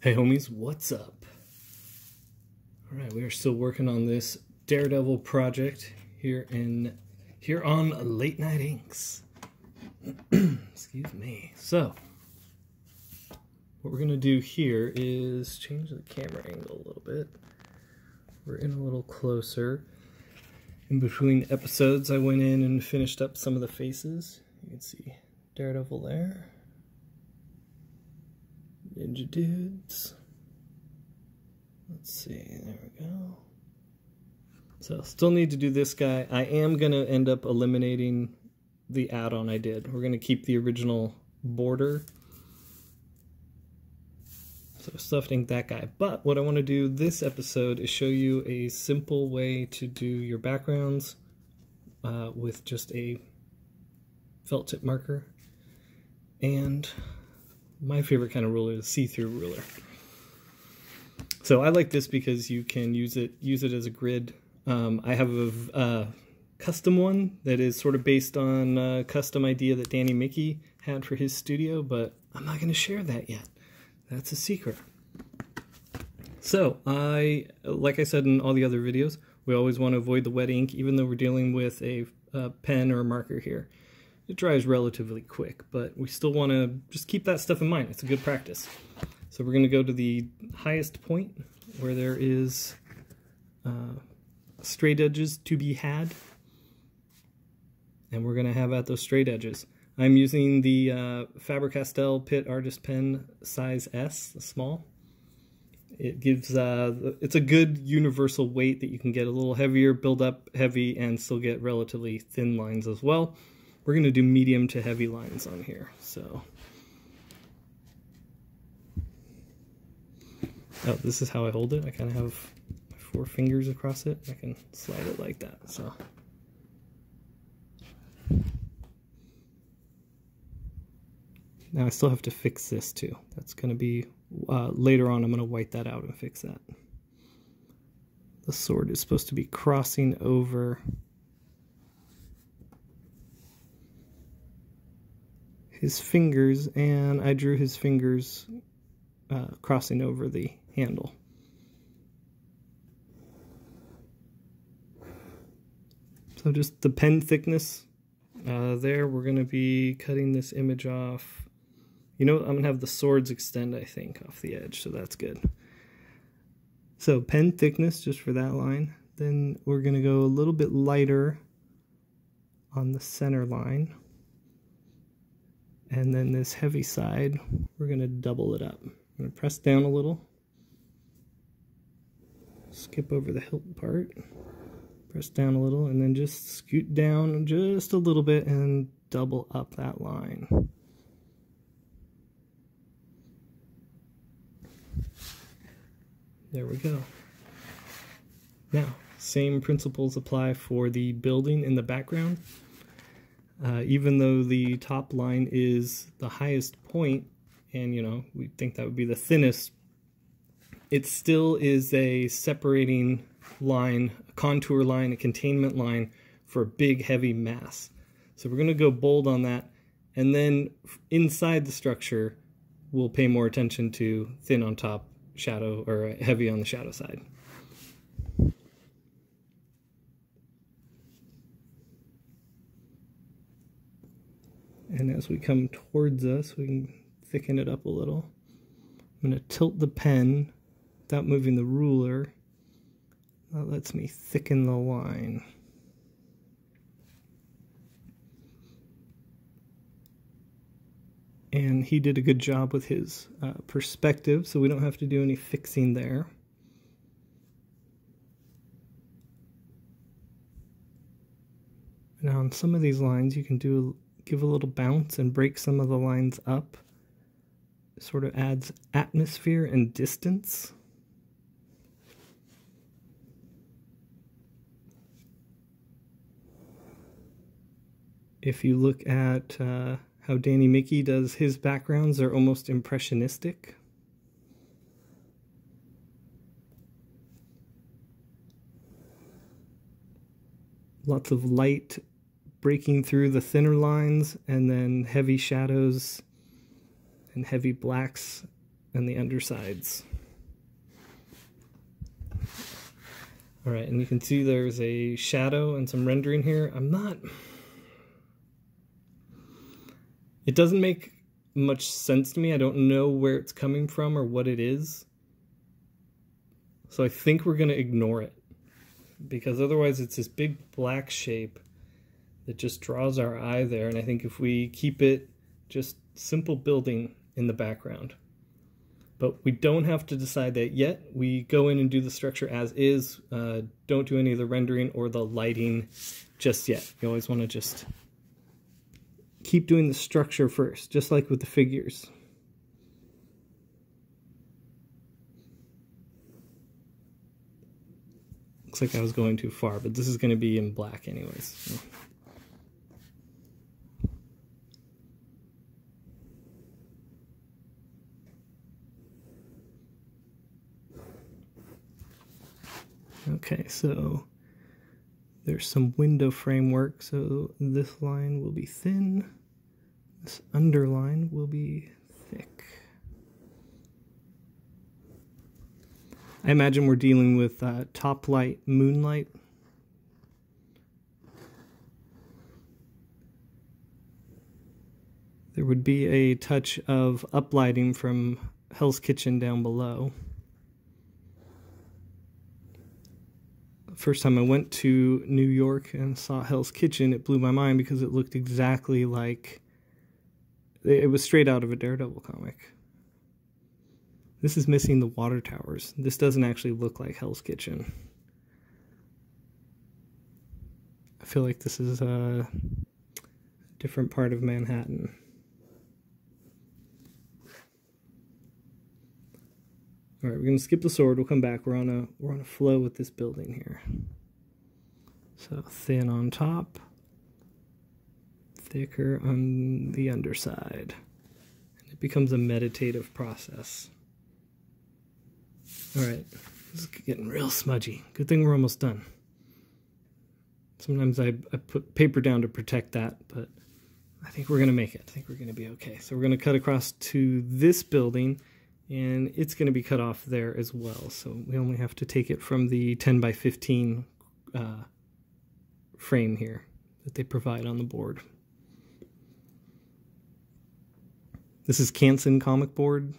Hey homies, what's up? Alright, we are still working on this Daredevil project here on Late Night Inks. Excuse me. So, what we're going to do here is change the camera angle a little bit. We're in a little closer. In between episodes, I went in and finished up some of the faces. You can see Daredevil there. Ninja dudes. Let's see, there we go. So still need to do this guy. I am going to end up eliminating the add-on I did. We're going to keep the original border. So stuffed ink that guy. But what I want to do this episode is show you a simple way to do your backgrounds with just a felt tip marker. And my favorite kind of ruler is a see-through ruler. So I like this because you can use it as a grid. I have a custom one that is sort of based on a custom idea that Danny Mickey had for his studio, but I'm not going to share that yet. That's a secret. So like I said in all the other videos, we always want to avoid the wet ink, even though we're dealing with a pen or a marker here. It dries relatively quick, but we still want to just keep that stuff in mind. It's a good practice. So we're going to go to the highest point where there is straight edges to be had. And we're going to have at those straight edges. I'm using the Faber-Castell Pitt Artist Pen size S, the small. It gives, it's a good universal weight that you can get a little heavier, build up heavy, and still get relatively thin lines as well. We're going to do medium to heavy lines on here, so. Oh, this is how I hold it. I kind of have my 4 fingers across it. I can slide it like that, so. Now I still have to fix this too. That's going to be, later on I'm going to white that out and fix that. The sword is supposed to be crossing over his fingers, and I drew his fingers crossing over the handle. So just the pen thickness there, we're going to be cutting this image off. You know, I'm going to have the swords extend, I think, off the edge, so that's good. So pen thickness just for that line. Then we're going to go a little bit lighter on the center line. And then this heavy side, we're going to double it up. I'm going to press down a little. Skip over the hilt part. Press down a little, and then just scoot down just a little bit and double up that line. There we go. Now, same principles apply for the building in the background. Even though the top line is the highest point, and you know, we think that would be the thinnest, it still is a separating line, a contour line, a containment line for a big heavy mass. So we're going to go bold on that, and then inside the structure we'll pay more attention to thin on top, shadow, or heavy on the shadow side. And as we come towards us, we can thicken it up a little. I'm going to tilt the pen without moving the ruler. That lets me thicken the line. And he did a good job with his perspective, so we don't have to do any fixing there. Now on some of these lines you can give a little bounce and break some of the lines up. It sort of adds atmosphere and distance. If you look at how Danny Miki does his backgrounds, they're almost impressionistic. Lots of light breaking through the thinner lines, and then heavy shadows and heavy blacks on the undersides. All right, and you can see there's a shadow and some rendering here. It doesn't make much sense to me. I don't know where it's coming from or what it is. So I think we're going to ignore it, because otherwise it's this big black shape that just draws our eye there. And I think if we keep it just simple building in the background. But we don't have to decide that yet. We go in and do the structure as is. Don't do any of the rendering or the lighting just yet. You always want to just keep doing the structure first, just like with the figures. Looks like I was going too far, but this is going to be in black anyways. So. Okay, so there's some window framework, so this line will be thin, this underline will be thick. I imagine we're dealing with top light, moonlight. There would be a touch of uplighting from Hell's Kitchen down below. First time I went to New York and saw Hell's Kitchen, it blew my mind because it looked exactly like, it was straight out of a Daredevil comic. This is missing the water towers. This doesn't actually look like Hell's Kitchen. I feel like this is a different part of Manhattan. All right, we're gonna skip the sword. We'll come back. We're on a flow with this building here. So thin on top, thicker on the underside. And it becomes a meditative process. All right, this is getting real smudgy. Good thing we're almost done. Sometimes I put paper down to protect that, but I think we're gonna make it. I think we're gonna be okay. So we're gonna cut across to this building, and it's going to be cut off there as well. So we only have to take it from the 10 by 15 frame here that they provide on the board. This is Canson comic board.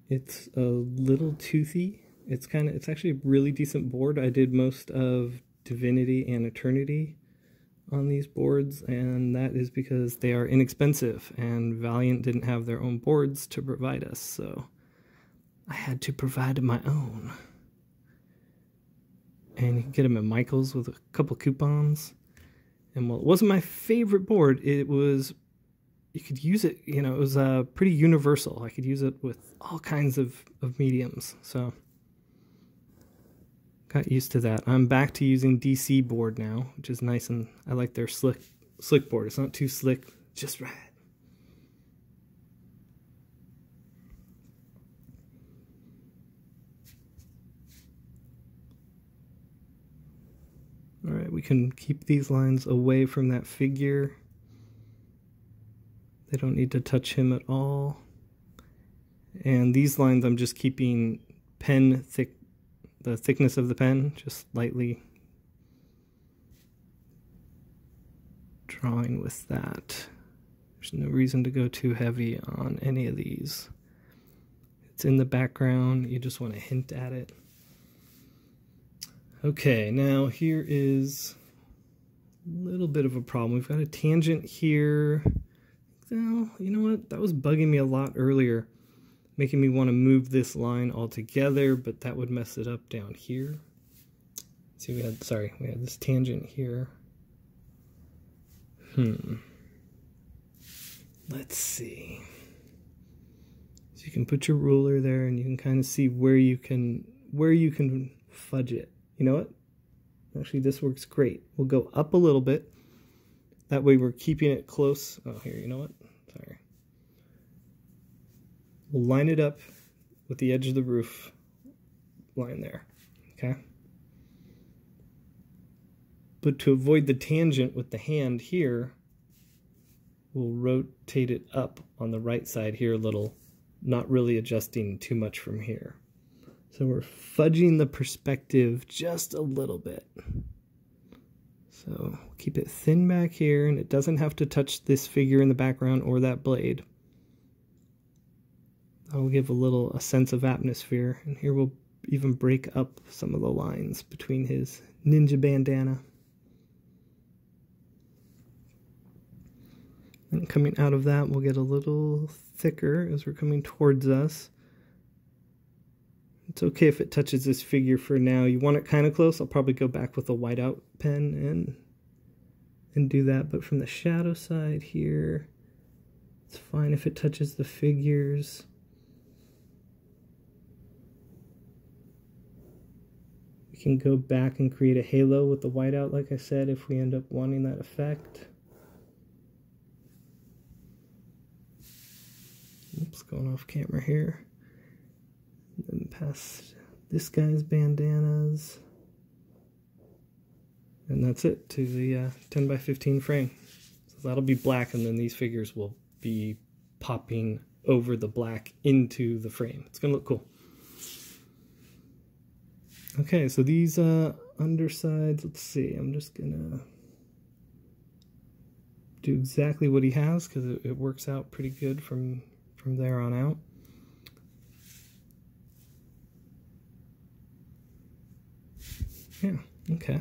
It's a little toothy. It's actually a really decent board. I did most of Divinity and Eternity on these boards, and that is because they are inexpensive, and Valiant didn't have their own boards to provide us, so I had to provide my own. And you can get them at Michael's with a couple coupons. And while it wasn't my favorite board, it was, you could use it, you know, it was pretty universal. I could use it with all kinds of mediums, so got used to that. I'm back to using DC board now, which is nice, and I like their slick board. It's not too slick, just right. All right, we can keep these lines away from that figure. They don't need to touch him at all. And these lines I'm just keeping pen thick, the thickness of the pen, just lightly. drawing with that. There's no reason to go too heavy on any of these. It's in the background, you just want to hint at it. Okay, now here is a little bit of a problem. We've got a tangent here. Well, you know what? That was bugging me a lot earlier, making me want to move this line altogether, but that would mess it up down here. See, we had this tangent here. Let's see. So you can put your ruler there and you can kind of see where you can fudge it. You know what? Actually, this works great. We'll go up a little bit. That way we're keeping it close. Oh, here, you know what? Sorry. We'll line it up with the edge of the roof line there. Okay? But to avoid the tangent with the hand here, we'll rotate it up on the right side here a little, not really adjusting too much from here. So we're fudging the perspective just a little bit. So keep it thin back here, and it doesn't have to touch this figure in the background or that blade. That'll give a sense of atmosphere, and here we'll even break up some of the lines between his ninja bandana. And coming out of that, we'll get a little thicker as we're coming towards us. It's okay if it touches this figure for now. You want it kind of close. I'll probably go back with a whiteout pen and do that. But from the shadow side here, it's fine if it touches the figures. We can go back and create a halo with the whiteout, like I said, if we end up wanting that effect. Oops, going off camera here. And then past this guy's bandanas. And that's it to the 10 by 15 frame. So that'll be black, and then these figures will be popping over the black into the frame. It's gonna look cool. Okay, so these undersides, let's see, I'm just gonna do exactly what he has because it works out pretty good from there on out. Yeah, okay.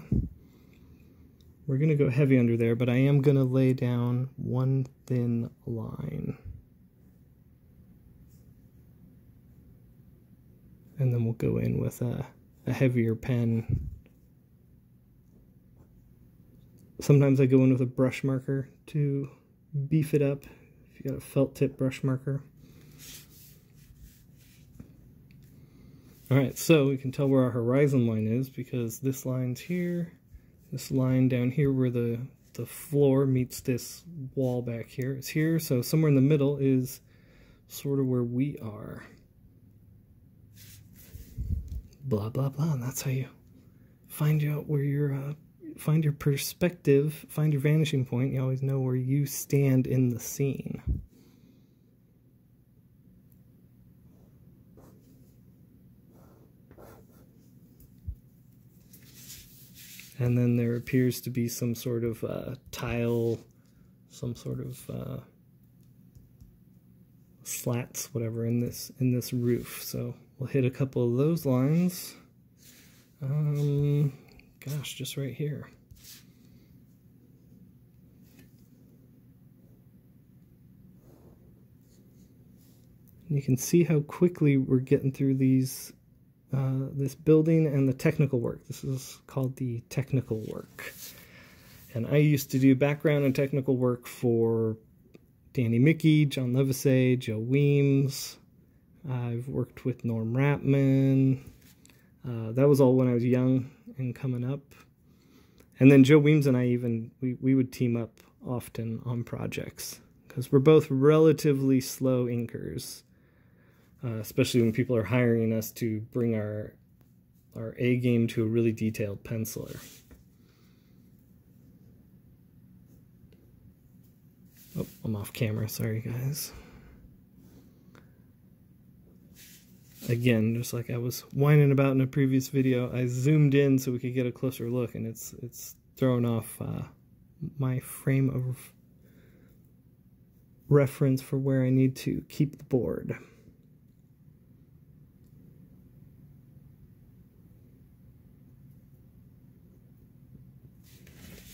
We're going to go heavy under there, but I am going to lay down one thin line. And then we'll go in with a heavier pen. Sometimes I go in with a brush marker to beef it up, if you got a felt tip brush marker. Alright, so we can tell where our horizon line is because this line's here, this line down here where the floor meets this wall back here is here, so somewhere in the middle is sort of where we are. Blah, blah, blah, and that's how you find out where you're, find your perspective, find your vanishing point. You always know where you stand in the scene. And then there appears to be some sort of tile, some sort of slats, whatever, in this roof. So we'll hit a couple of those lines. Gosh, just right here. You can see how quickly we're getting through these. This building and the technical work. This is called the technical work. And I used to do background and technical work for Danny Miki, John Livesey, Joe Weems. I've worked with Norm Rapman. That was all when I was young and coming up. And then Joe Weems and I we would team up often on projects because we're both relatively slow inkers. Especially when people are hiring us to bring our A game to a really detailed penciler. Oh, I'm off camera, sorry guys. Again, just like I was whining about in a previous video, I zoomed in so we could get a closer look, and it's throwing off my frame of reference for where I need to keep the board.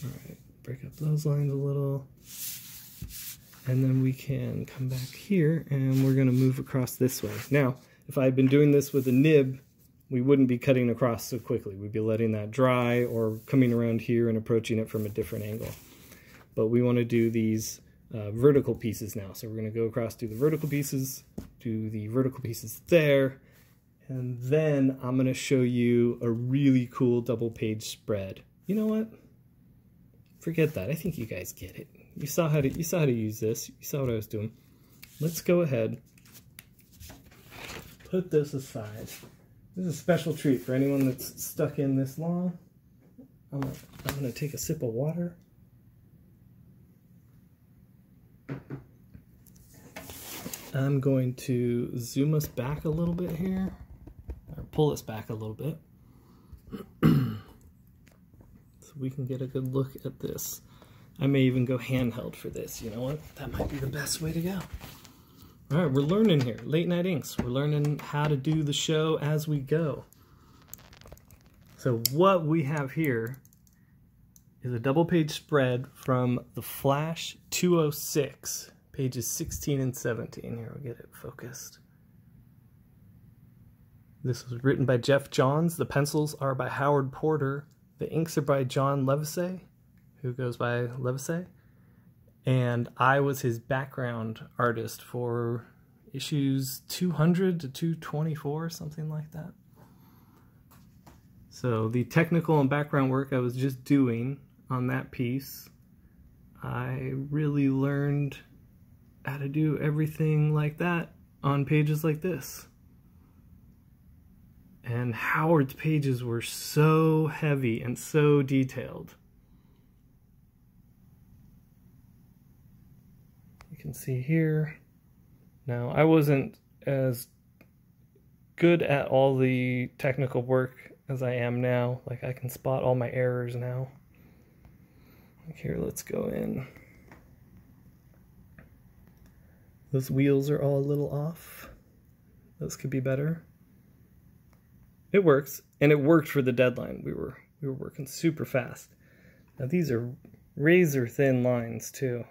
All right, break up those lines a little. And then we can come back here and we're going to move across this way. Now, if I had been doing this with a nib, we wouldn't be cutting across so quickly. We'd be letting that dry or coming around here and approaching it from a different angle. But we want to do these vertical pieces now. So we're going to go across, do the vertical pieces there, and then I'm going to show you a really cool double page spread. You know what? Forget that. I think you guys get it. You saw how to use this. You saw what I was doing. Let's go ahead, put this aside. This is a special treat for anyone that's stuck in this long. I'm gonna take a sip of water. I'm going to zoom us back a little bit here, or pull us back a little bit, so we can get a good look at this. I may even go handheld for this. You know what? That might be the best way to go. All right, we're learning here. Late Night Inks. We're learning how to do the show as we go. So what we have here is a double page spread from the Flash 206, pages 16 and 17. Here, we'll get it focused. This was written by Jeff Johns. The pencils are by Howard Porter. The inks are by John Livesay, who goes by Livesay. And I was his background artist for issues 200 to 224, something like that. So the technical and background work I was just doing on that piece, I really learned how to do everything like that on pages like this. And Howard's pages were so heavy and so detailed. You can see here. Now, I wasn't as good at all the technical work as I am now. Like, I can spot all my errors now. Like here, let's go in. Those wheels are all a little off. Those could be better. It works, and it worked for the deadline. We were working super fast. Now these are razor thin lines too.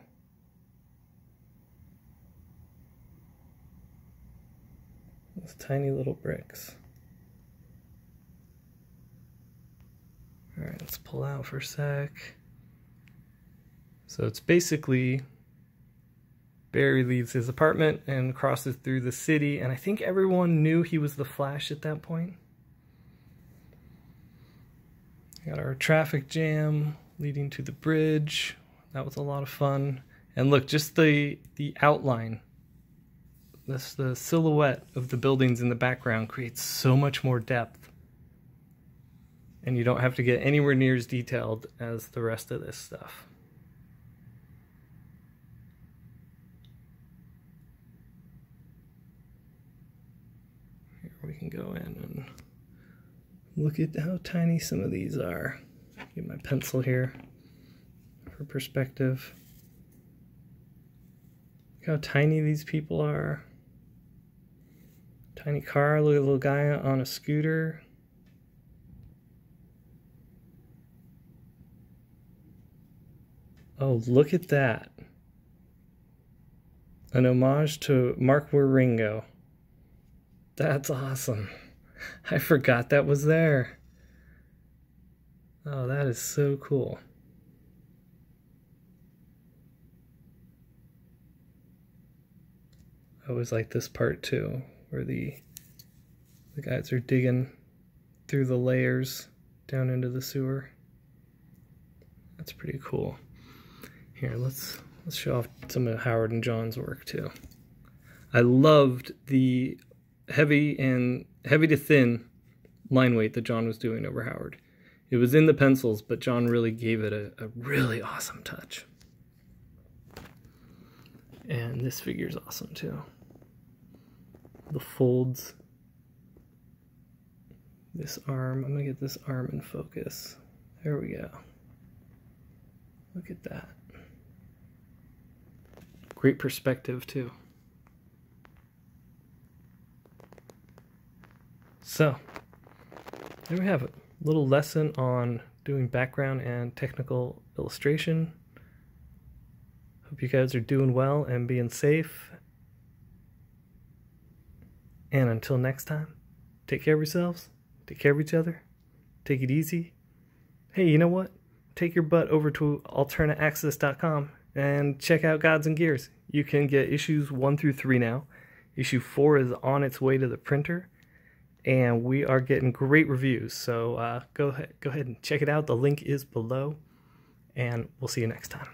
Those tiny little bricks. All right, let's pull out for a sec. So it's basically Barry leaves his apartment and crosses through the city, and I think everyone knew he was the Flash at that point. Got our traffic jam leading to the bridge. That was a lot of fun. And look, just the outline, the silhouette of the buildings in the background creates so much more depth. And you don't have to get anywhere near as detailed as the rest of this stuff. Here we can go in and look at how tiny some of these are. Get my pencil here for perspective. Look how tiny these people are. Tiny car, look at a little guy on a scooter. Oh, look at that. An homage to Mark Waringo. That's awesome. I forgot that was there. Oh, that is so cool. I always like this part too, where the guys are digging through the layers down into the sewer. That's pretty cool. Here, let's show off some of Howard and John's work too. I loved the heavy to thin line weight that John was doing over Howard. It was in the pencils, but John really gave it a really awesome touch. And this figure's awesome too. The folds. This arm, I'm gonna get this arm in focus. There we go. Look at that. Great perspective too. So, there we have it. Little lesson on doing background and technical illustration. Hope you guys are doing well and being safe. And until next time, take care of yourselves, take care of each other, take it easy. Hey, you know what? Take your butt over to alternaaccess.com and check out Gods and Gears. You can get issues 1 through 3 now. Issue 4 is on its way to the printer, and we are getting great reviews. So go ahead and check it out. The link is below, and we'll see you next time.